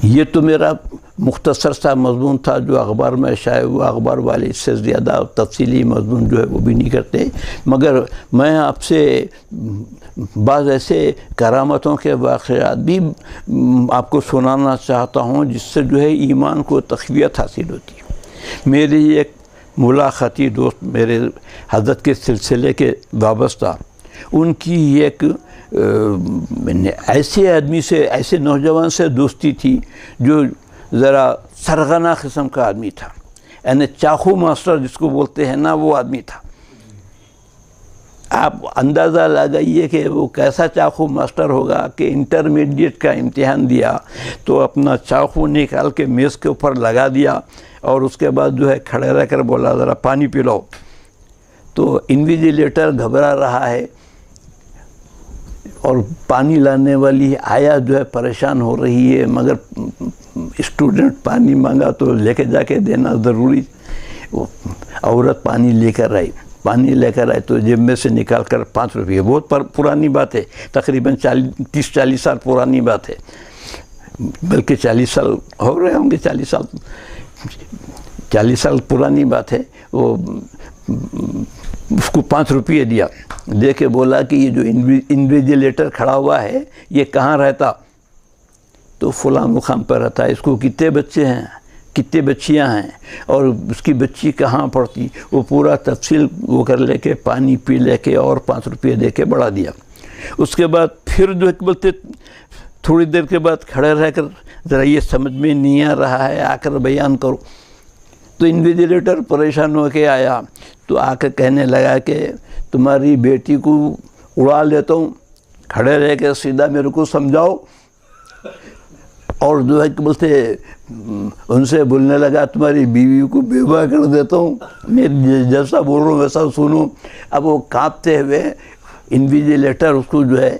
یہ تو میرا مختصر سا مضمون تھا جو اخبار میں شائع ہوا. اخبار والے اس سے زیادہ تفصیلی مضمون جو ہے وہ بھی نہیں کرتے، مگر میں آپ سے بعض ایسے کرامتوں کے واقعات بھی آپ کو سنانا چاہتا ہوں جس سے جو ہے ایمان کو تقویت حاصل ہوتی ہے. میری ایک ملاقاتی دوست میرے حضرت کے سلسلے کے وابستہ، ان کی ایک ایسے آدمی سے، ایسے نوجوان سے دوستی تھی جو ذرا سرغنہ قسم کا آدمی تھا، یعنی چاقو ماسٹر جس کو بولتے ہیں نا، وہ آدمی تھا. آپ اندازہ لگائیے کہ وہ کیسا چاقو ماسٹر ہوگا کہ انٹرمیڈیٹ کا امتحان دیا تو اپنا چاقو نکال کے میز کے اوپر لگا دیا اور اس کے بعد جو ہے کھڑے رہ کر بولا ذرا پانی پی لو. تو انویجیلیٹر گھبرا رہا ہے اور پانی لانے والی آیا جو ہے پریشان ہو رہی ہے، مگر اسٹوڈنٹ پانی مانگا تو لے کے جا کے دینا ضروری. عورت پانی لے کر آئی تو جیب میں سے نکال کر 5 روپے، بہت پرانی بات ہے، تقریباً 30-40 سال پرانی بات ہے، بلکہ 40 سال ہو رہے ہوں گے، 40 سال پرانی بات ہے. وہ اس کو 5 روپے دیا، دے کے بولا کہ یہ جو انویجیلیٹر کھڑا ہوا ہے یہ کہاں رہتا؟ تو فلاں مقام پر رہتا ہے. اس کو کتنے بچے ہیں، کتنے بچیاں ہیں، اور اس کی بچی کہاں پڑھتی، وہ پورا تفصیل وہ کر لے کے پانی پی لے کے اور 5 روپے دے کے بڑھا دیا. اس کے بعد پھر جو بولتے تھوڑی دیر کے بعد کھڑے رہ کر ذرا یہ سمجھ میں نہیں آ رہا ہے، آ کر بیان کرو. تو انویجیلیٹر پریشان ہو کے آیا تو آ کے کہنے لگا کہ تمہاری بیٹی کو اڑا لیتا ہوں، کھڑے رہ کے سیدھا میرے کو سمجھاؤ. اور جو ہے کہ بولتے ان سے بولنے لگا تمہاری بیوی کو بیوہ کر دیتا ہوں، میں جیسا بول رہا ہوں ویسا سنو. اب وہ کانپتے ہوئے انویجیلیٹر اس کو جو ہے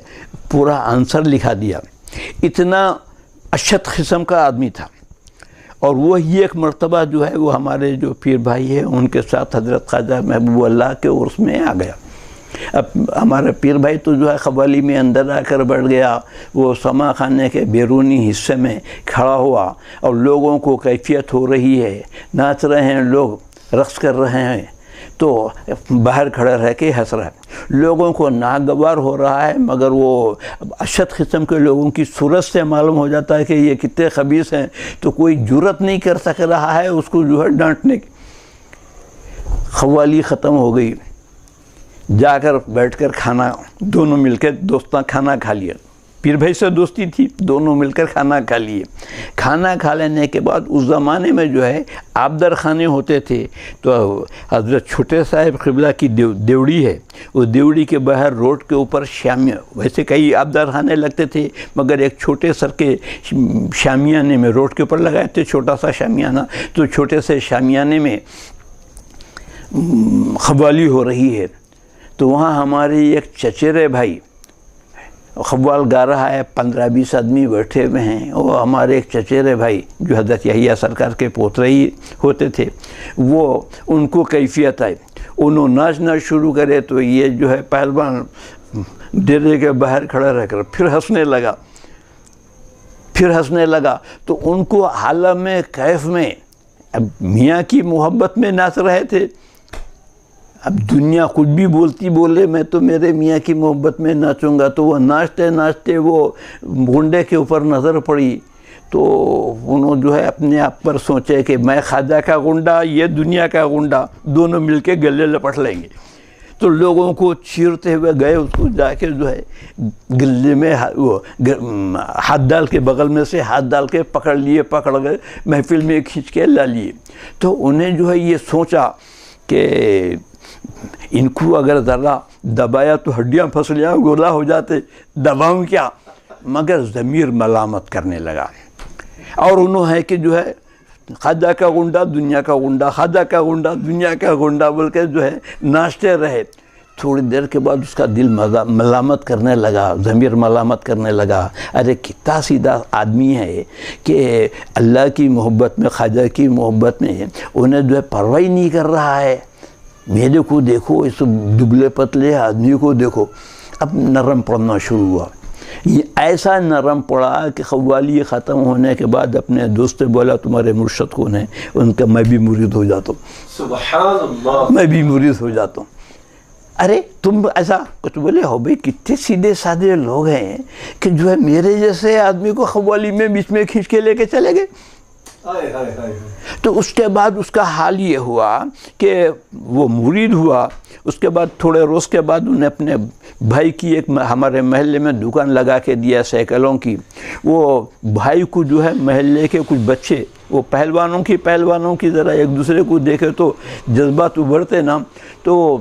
پورا آنسر لکھا دیا. اتنا اشد قسم کا آدمی تھا. اور وہی ایک مرتبہ جو ہے وہ ہمارے جو پیر بھائی ہیں ان کے ساتھ حضرت خواجہ محبوب اللہ کے عرس میں آ گیا. اب ہمارا پیر بھائی تو جو ہے قوالی میں اندر آ کر بیٹھ گیا. وہ سما خانے کے بیرونی حصے میں کھڑا ہوا اور لوگوں کو کیفیت ہو رہی ہے، ناچ رہے ہیں لوگ، رقص کر رہے ہیں، تو باہر کھڑے رہ کے ہنس رہا ہے. لوگوں کو ناگوار ہو رہا ہے، مگر وہ اشد قسم کے لوگوں کی صورت سے معلوم ہو جاتا ہے کہ یہ کتنے خبیث ہیں، تو کوئی جرت نہیں کر سک رہا ہے اس کو جو ہے ڈانٹنے کی. قوالی ختم ہو گئی، جا کر بیٹھ کر کھانا، دونوں مل کے دوستاں کھانا کھا لیا. پیر بھائی سے دوستی تھی، دونوں مل کر کھانا کھا لیے. کھانا کھا لینے کے بعد اس زمانے میں جو ہے آبدار خانے ہوتے تھے. تو حضرت چھوٹے صاحب قبلہ کی دیوڑی ہے، وہ دیوڑی کے باہر روڈ کے اوپر شامیہ، ویسے کئی آبدار خانے لگتے تھے مگر ایک چھوٹے سر کے شامیانے میں روڈ کے اوپر لگائے تھے چھوٹا سا شامیانہ. تو چھوٹے سے شامیانے میں قوالی ہو رہی ہے. تو وہاں ہمارے ایک چچیرے بھائی قوال گا رہا ہے، 15-20 آدمی بیٹھے ہوئے ہیں. وہ ہمارے ایک چچیرے بھائی جو حضرت یحییٰ سرکار کے پوترے ہی ہوتے تھے، وہ ان کو کیفیت آئی، انہوں ناچنا شروع کرے. تو یہ جو ہے پہلوان ڈیرے کے باہر کھڑا رہ کر پھر ہنسنے لگا. تو ان کو عالم کیف میں، اب میاں کی محبت میں ناچ رہے تھے. اب دنیا کچھ بھی بولے میں تو میرے میاں کی محبت میں ناچوں گا. تو وہ ناچتے وہ گنڈے کے اوپر نظر پڑی. تو انہوں جو ہے اپنے آپ پر سوچے کہ میں خواجہ کا گنڈا، یہ دنیا کا گنڈا، دونوں مل کے گلے لپٹ لیں گے. تو لوگوں کو چیرتے ہوئے گئے، اس کو جا کے جو ہے گلے میں ہاتھ ڈال کے، بغل میں سے ہاتھ ڈال کے پکڑ گئے، محفل میں کھینچ کے لا لیے. تو انہیں جو ہے یہ سوچا کہ ان کو اگر ذرا دبایا تو ہڈیاں پھسلیاں گولا ہو جاتے، دباؤں کیا؟ مگر ضمیر ملامت کرنے لگا. اور انہوں ہے کہ جو ہے خواجہ کا گنڈا، دنیا کا گنڈا، خواجہ کا گنڈا، دنیا کا گنڈا بول کے جو ہے ناچتے رہے. تھوڑی دیر کے بعد اس کا دل ملامت کرنے لگا، ضمیر ملامت کرنے لگا. ارے کتنا سیدھا آدمی ہے کہ اللہ کی محبت میں، خواجہ کی محبت میں انہیں جو ہے پرواہ نہیں کر رہا ہے. میرے کو دیکھو، اس دبلے پتلے آدمی کو دیکھو. اب نرم پڑنا شروع ہوا. یہ ایسا نرم پڑا کہ قوالی ختم ہونے کے بعد اپنے دوست سے بولا تمہارے مرشد کون ہیں؟ ان کا میں بھی مرید ہو جاتا ہوں. سبحان اللہ. میں بھی مرید ہو جاتا ہوں. ارے تم ایسا کچھ بولے ہو بھائی کتنے سیدھے سادے لوگ ہیں کہ جو ہے میرے جیسے آدمی کو قوالی میں بیچ میں کھینچ کے لے کے چلے گئے. تو اس کے بعد اس کا حال یہ ہوا کہ وہ مرید ہوا. اس کے بعد تھوڑے روز کے بعد انہیں اپنے بھائی کی ایک ہمارے محلے میں دکان لگا کے دیا سائیکلوں کی. وہ بھائی کو جو ہے محلے کے کچھ بچے وہ پہلوانوں کی ذرا ایک دوسرے کو دیکھے تو جذبات ابھرتے نا, تو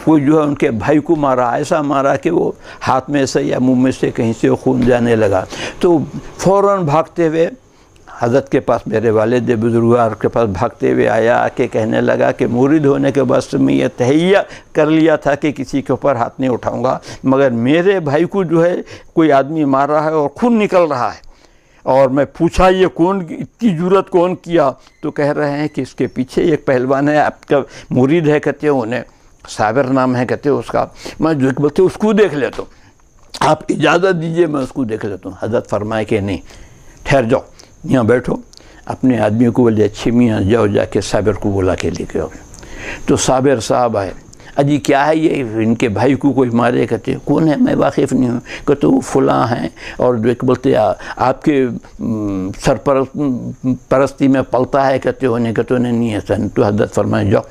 وہ جو ہے ان کے بھائی کو مارا, ایسا مارا کہ وہ ہاتھ میں سے یا منہ میں سے کہیں سے خون جانے لگا. تو فوراً بھاگتے ہوئے حضرت کے پاس, میرے والد بزرگوار کے پاس بھاگتے ہوئے آیا کہ کہنے لگا کہ مرید ہونے کے بعد میں یہ تہیہ کر لیا تھا کہ کسی کے اوپر ہاتھ نہیں اٹھاؤں گا, مگر میرے بھائی کو جو ہے کوئی آدمی مار رہا ہے اور خون نکل رہا ہے. اور میں پوچھا یہ کون, اتنی جرت کون کیا؟ تو کہہ رہے ہیں کہ اس کے پیچھے ایک پہلوان ہے, آپ کا مرید ہے کہتے ہیں, انہیں صابر نام ہے کہتے ہیں اس کا. میں جو بولتے اس کو دیکھ لیتا ہوں, آپ اجازت دیجئے میں اس کو دیکھ لیتا ہوں. حضرت فرمائے کہ نہیں, ٹھہر جاؤ, یہاں بیٹھو. اپنے آدمی کو بولے اچھے میاں جاؤ جا کے صابر کو بولا کے لے کے آؤ. تو صابر صاحب آئے, اجی کیا ہے یہ, ان کے بھائی کو کوئی مارے؟ کہتے ہیں کون ہے, میں واقف نہیں ہوں. کہتے وہ فلاں ہیں اور جو ایک بولتے آپ کے سرپرستی میں پلتا ہے. کہتے ہو نہیں؟ کہتے نہیں ایسا نہیں. تو حضرت فرمائے جاؤ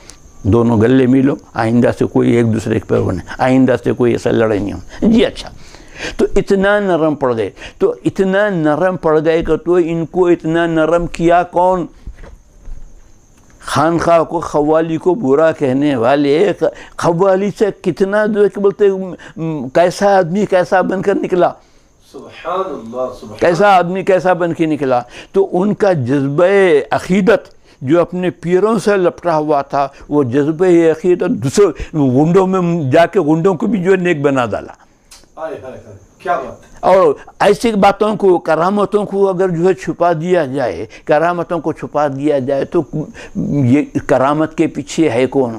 دونوں گلے ملو, آئندہ سے کوئی ایک دوسرے کے پر نہیں, آئندہ سے کوئی ایسا لڑائی نہیں ہو. جی اچھا. تو اتنا نرم پڑ گئے. تو اتنا نرم پڑ گئے کہ تو ان کو اتنا نرم کیا کون؟ خانخواہ کو, قوالی کو برا کہنے والے. قوالی سے کتنا جو کہ بولتے کیسا آدمی کیسا بن کر نکلا, سبحان اللہ, کیسا آدمی کیسا بن کے نکلا. تو ان کا جذبہ عقیدت جو اپنے پیروں سے لپٹا ہوا تھا, وہ جذبہ عقیدت دوسرے گنڈوں میں جا کے گنڈوں کو بھی جو نیک بنا ڈالا. کیا بات. اور ایسی باتوں کو, کرامتوں کو اگر جو ہے چھپا دیا جائے, کرامتوں کو چھپا دیا جائے تو یہ کرامت کے پیچھے ہے کون؟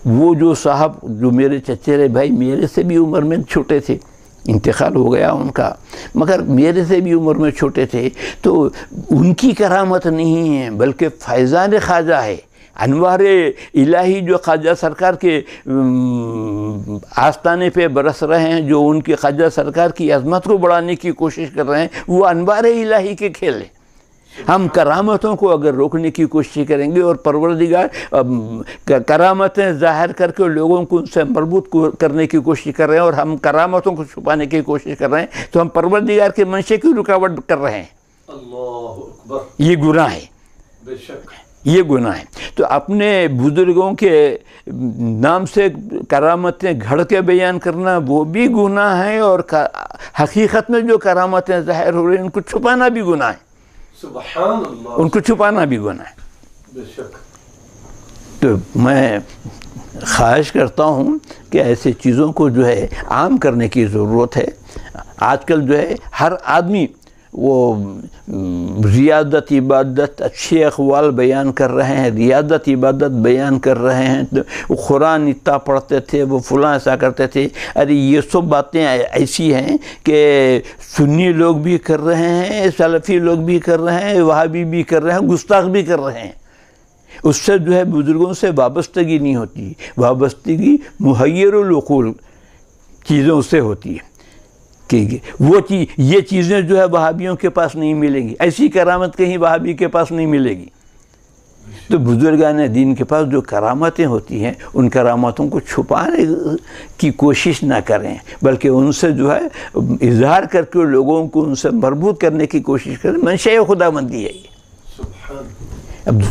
وہ جو صاحب جو میرے چچیرے بھائی میرے سے بھی عمر میں چھوٹے تھے, انتقال ہو گیا ان کا, مگر میرے سے بھی عمر میں چھوٹے تھے. تو ان کی کرامت نہیں ہے بلکہ فیضان خواجہ ہے, انوار الہی جو خواجہ سرکار کے آستانے پہ برس رہے ہیں, جو ان کی خواجہ سرکار کی عظمت کو بڑھانے کی کوشش کر رہے ہیں, وہ انوار الہی کے کھیل ہیں. ہم کرامتوں کو اگر روکنے کی کوشش کریں گے اور پروردگار کرامتیں ظاہر کر کے لوگوں کو ان سے مربوط کرنے کی کوشش کر رہے ہیں, اور ہم کرامتوں کو چھپانے کی کوشش کر رہے ہیں, تو ہم پروردگار کے منشے کی رکاوٹ کر رہے ہیں. اللہ اکبر. یہ گناہ ہے, بے شک یہ گناہ ہے. تو اپنے بزرگوں کے نام سے کرامتیں گھڑ کے بیان کرنا وہ بھی گناہ ہے, اور حقیقت میں جو کرامتیں ظاہر ہو رہی ہیں ان کو چھپانا بھی گناہ ہے. سبحان اللہ. ان کو چھپانا بھی گناہ ہے. بے شک. تو میں خواہش کرتا ہوں کہ ایسی چیزوں کو جو ہے عام کرنے کی ضرورت ہے. آج کل جو ہے ہر آدمی وہ ریاضت عبادت اچھے اقوال بیان کر رہے ہیں, ریاضت عبادت بیان کر رہے ہیں. تو قرآن اتنا پڑھتے تھے, وہ فلاں ایسا کرتے تھے. ارے یہ سب باتیں ایسی ہیں کہ سنی لوگ بھی کر رہے ہیں, سلفی لوگ بھی کر رہے ہیں, وہابی بھی کر رہے ہیں, گستاخ بھی کر رہے ہیں. اس سے جو ہے بزرگوں سے وابستگی نہیں ہوتی. وابستگی محیر العقول چیزوں سے ہوتی ہے کہ وہ یہ چیزیں جو ہے وہابیوں کے پاس نہیں ملیں گی, ایسی کرامت کہیں وہابی کے پاس نہیں ملے گی. تو بزرگان دین کے پاس جو کرامتیں ہوتی ہیں ان کرامتوں کو چھپانے کی کوشش نہ کریں, بلکہ ان سے جو ہے اظہار کر کے لوگوں کو ان سے مربوط کرنے کی کوشش کریں. منشأ خدا بندی ہے یہ. سبحان. اب